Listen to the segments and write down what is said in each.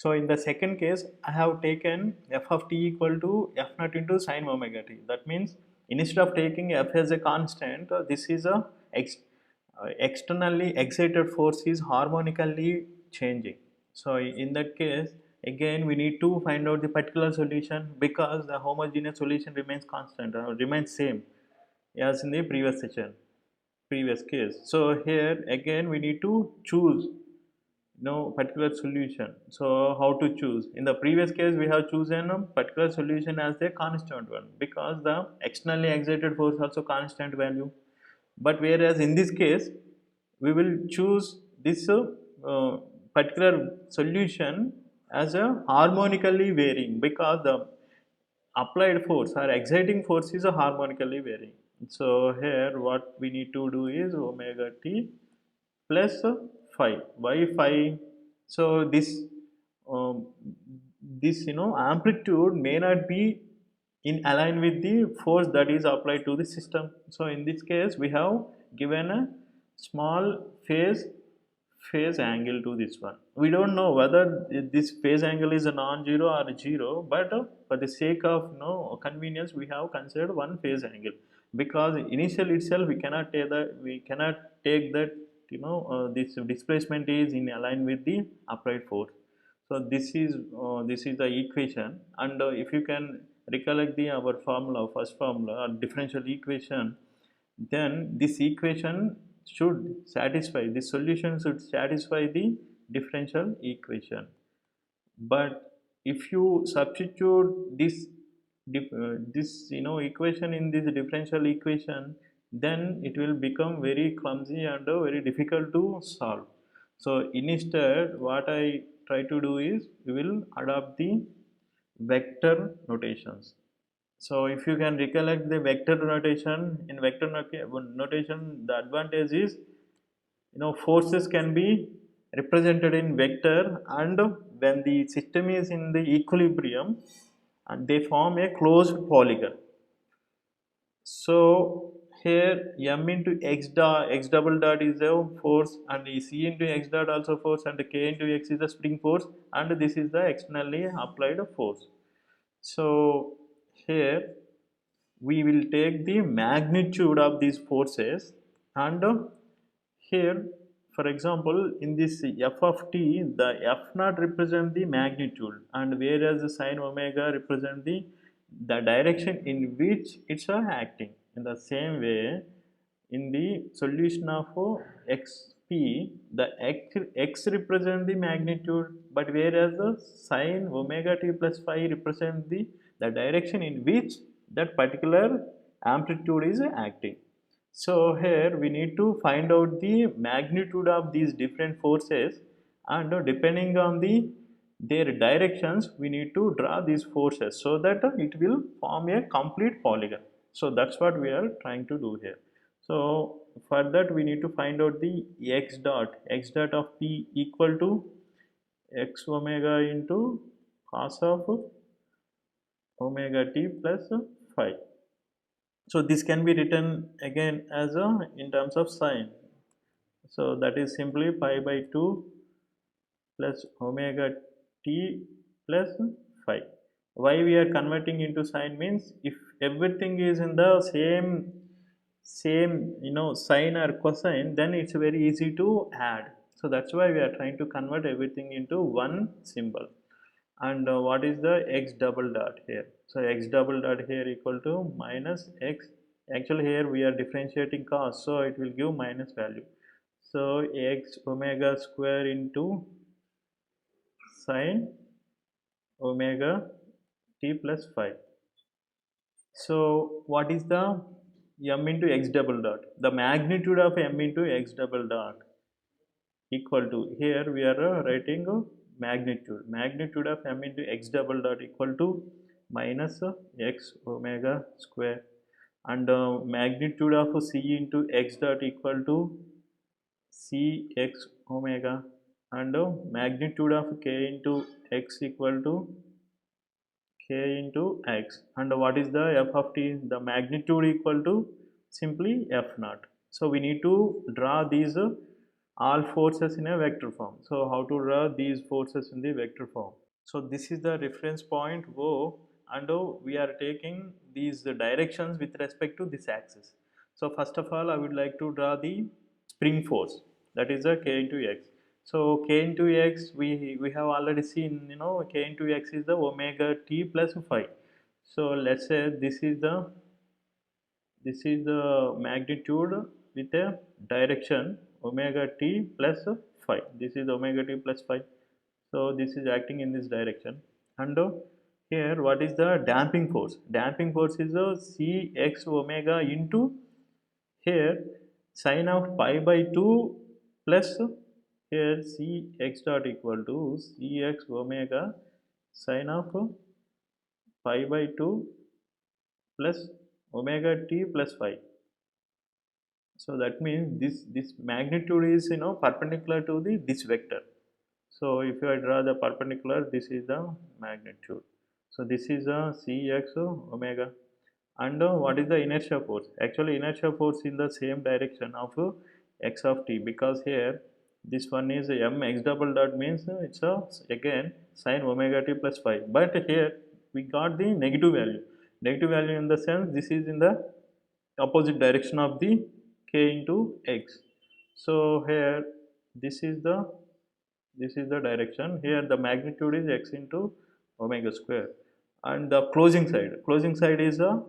So in the second case, I have taken f of t equal to f naught into sine omega t. That means instead of taking f as a constant, this is a externally excited force is harmonically changing. So in that case, again we need to find out the particular solution, because the homogeneous solution remains constant or remains same as in the previous case. So here again we need to choose no particular solution. So how to choose? In the previous case we have chosen a particular solution as the constant one, because the externally excited force also constant value. But whereas in this case we will choose this particular solution as a harmonically varying, because the applied force or exciting force is a harmonically varying. So here what we need to do is omega t plus phi. Why phi? So um, this amplitude may not be in align with the force that is applied to the system. So in this case we have given a small phase angle to this one. We don't know whether this phase angle is a non-zero or a zero, but for the sake of convenience we have considered one phase angle, because initial itself we cannot take that this displacement is in align with the applied force. So this is the equation, and if you can recollect the our formula, first formula or differential equation, then this equation should satisfy, the solution should satisfy the differential equation. But if you substitute this equation in this differential equation, then it will become very clumsy and very difficult to solve. So instead what I try to do is we will adopt the vector notations. So if you can recollect the vector notation, in notation the advantage is forces can be represented in vector, and when the system is in the equilibrium and they form a closed polygon. So here m into x double dot is a force, and c into x dot also force, and k into x is the spring force, and this is the externally applied force. So here we will take the magnitude of these forces, and here for example in this f of t, the f naught represent the magnitude, and whereas the sine omega represent the direction in which it's acting. In the same way, in the solution of xp, the x represent the magnitude, but whereas the sine omega t plus phi represent the direction in which that particular amplitude is acting. So here we need to find out the magnitude of these different forces, and depending on their directions we need to draw these forces so that it will form a complete polygon. So that's what we are trying to do here. So for that we need to find out the x dot of p equal to x omega into cos of omega t plus phi. So this can be written again as a in terms of sine. So that is simply pi by 2 plus omega t plus phi. Why we are converting into sine means, if everything is in the same sine or cosine, then it's very easy to add. So that's why we are trying to convert everything into one symbol. And what is the x double dot here? So x double dot here equal to minus x. Actually here we are differentiating cos, so it will give minus value. So x omega square into sine omega t plus phi. So what is the m into x double dot? The magnitude of m into x double dot equal to, here we are writing magnitude of m into x double dot equal to minus x omega square, and magnitude of c into x dot equal to c x omega, and magnitude of k into x equal to k into x. And what is the f of t? The magnitude equal to simply f naught. So we need to draw these all forces in a vector form. So how to draw these forces in the vector form? So this is the reference point O, and we are taking these directions with respect to this axis. So first of all, I would like to draw the spring force, that is a K into X. So K into X, we have already seen, K into X is the omega t plus phi. So let's say this is the magnitude with a direction omega t plus phi. This is omega t plus phi. So this is acting in this direction. And here, what is the damping force? Damping force is a cx omega into here sine of pi by 2 plus here cx dot equal to cx omega sine of pi by 2 plus omega t plus phi. So that means this magnitude is perpendicular to the this vector. So if I draw the perpendicular, this is the magnitude. So this is a cx omega. And what is the inertia force? Actually, inertia force in the same direction of x of t, because here this one is m x double dot means it's a again sine omega t plus phi. But here we got the negative value. Negative value in the sense this is in the opposite direction of the k into x. So here this is the direction. Here the magnitude is x into omega square, and the closing side is a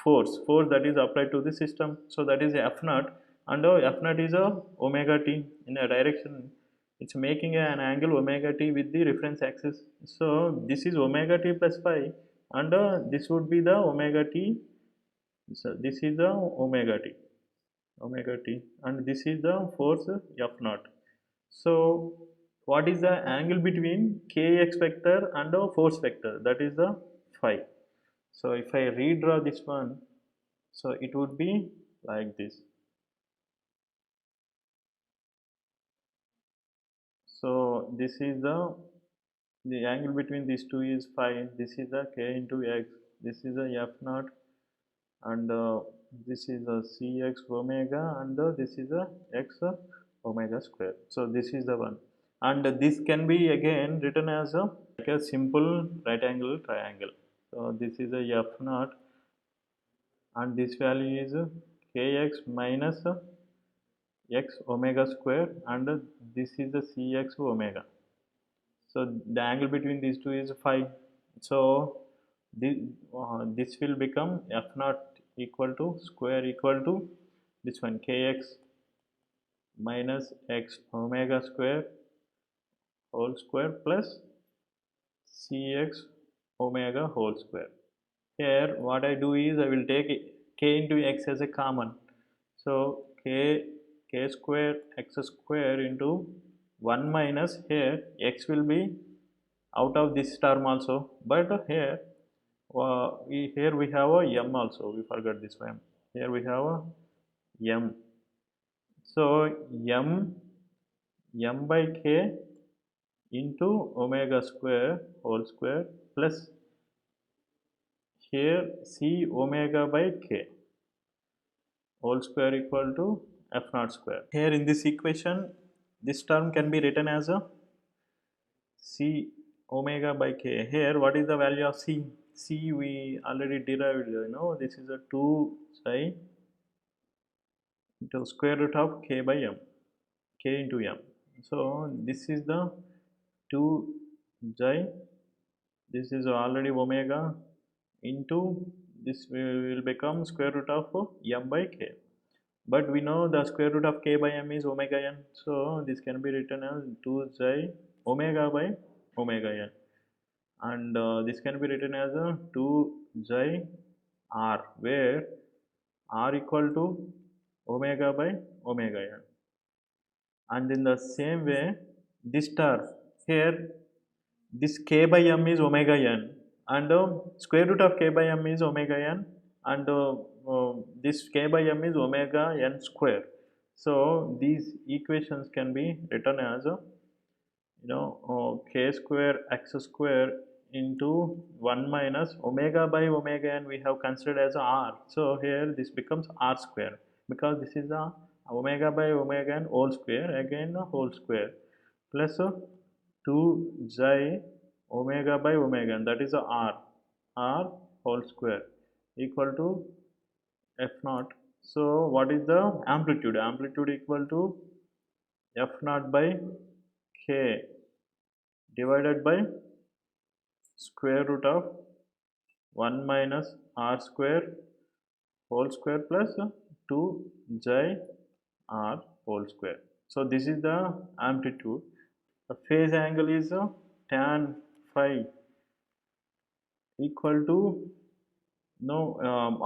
force that is applied to the system. So that is f naught, and f naught is a omega t in a direction. It's making an angle omega t with the reference axis. So this is omega t plus phi, and this would be the omega t. So this is the omega t, and this is the force f naught. So what is the angle between kx vector and a force vector? That is the phi. So if I redraw this one, so it would be like this. So this is the angle between these two is phi. This is the k into x. This is the f naught, and this is a cx omega, and this is a x omega square. So this is the one, and this can be again written as a like a simple right angle triangle. So this is a f naught, and this value is kx minus x omega square, and this is the cx omega. So the angle between these two is phi. So this will become f naught equal to square equal to this one kx minus x omega square whole square plus cx omega whole square. Here what I do is I will take k into x as a common. So k square x square into 1 minus here x will be out of this term also, but here we have a m also. We forgot this one. Here we have a m. So m by k into omega square whole square plus here c omega by k whole square equal to f naught square. Here in this equation, this term can be written as a c omega by k. Here what is the value of c? C we already derived, this is a 2 psi into square root of k by m, k into m. So this is the 2 psi, this is already omega into this will become square root of m by k. But we know the square root of k by m is omega n, so this can be written as 2 psi omega by omega n, and this can be written as a 2 psi r, where r equal to omega by omega n. And in the same way, this term here, this k by m is omega n, and square root of k by m is omega n, and this k by m is omega n square. So these equations can be written as k square x square into 1 minus omega by omega n we have considered as r. So here this becomes r square, because this is the omega by omega n whole square, again whole square, plus 2 xi omega by omega n, that is r whole square, equal to f naught. So what is the amplitude? Amplitude equal to f naught by k divided by square root of 1 minus r square whole square plus 2 xi r whole square. So this is the amplitude. The phase angle is tan phi equal to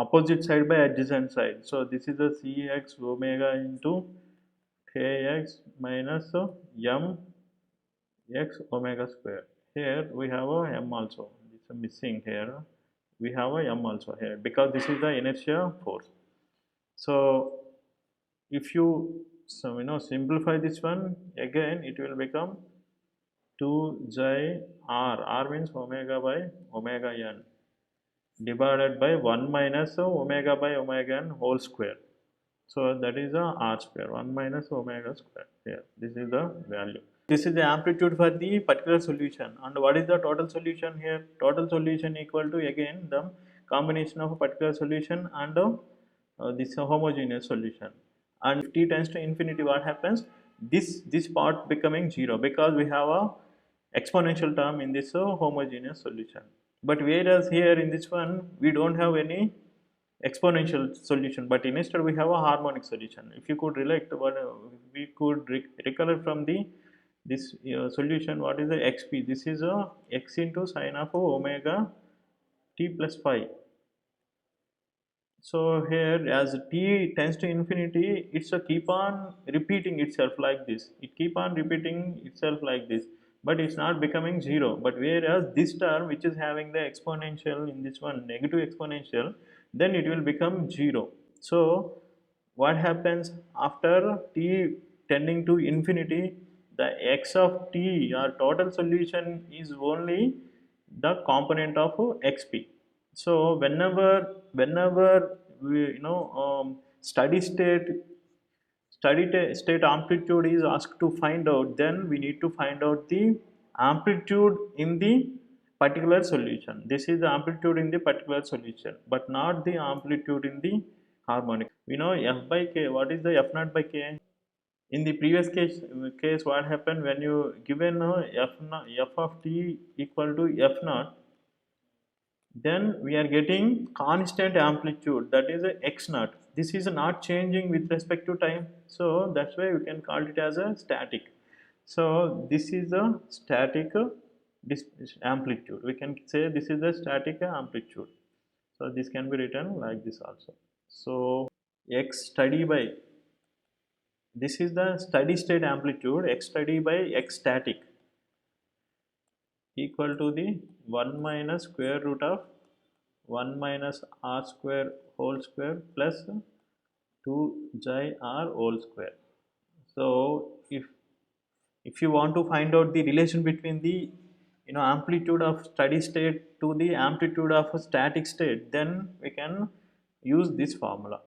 opposite side by adjacent side. So this is the cx omega into kx minus m x omega square. Here we have a m also. It's missing here. We have a m also here because this is the inertia force. So if you simplify this one, again it will become 2 xi r means omega by omega n divided by 1 minus omega by omega n whole square. So that is a r square, 1 minus omega square. Here, this is the value. This is the amplitude for the particular solution. And what is the total solution here? Total solution equal to again the combination of a particular solution and this homogeneous solution. And if t tends to infinity, what happens? This part becoming 0 because we have a exponential term in this homogeneous solution. But whereas here in this one we don't have any exponential solution, but instead we have a harmonic solution. If you could relate what we could recollect from the this solution, what is the xp? This is a x into sine of omega t plus phi. So here as t tends to infinity, it's a keep on repeating itself like this. It keep on repeating itself like this, but it's not becoming 0. But whereas this term which is having the exponential in this one negative exponential, then it will become 0. So what happens after t tending to infinity? The x of t or total solution is only the component of xp. So whenever we steady state amplitude is asked to find out, then we need to find out the amplitude in the particular solution. This is the amplitude in the particular solution, but not the amplitude in the harmonic. We know f by k. What is the f naught by k? In the previous case what happened when you given f of t equal to f naught, then we are getting constant amplitude, that is a x naught. This is not changing with respect to time, so that's why we can call it as a static. So this is a static this amplitude. We can say this is the static amplitude. So this can be written like this also. So x steady by, this is the steady state amplitude, x steady by x static equal to the 1 minus square root of 1 minus r square whole square plus 2 xi r whole square. So if you want to find out the relation between the amplitude of steady state to the amplitude of a static state, then we can use this formula.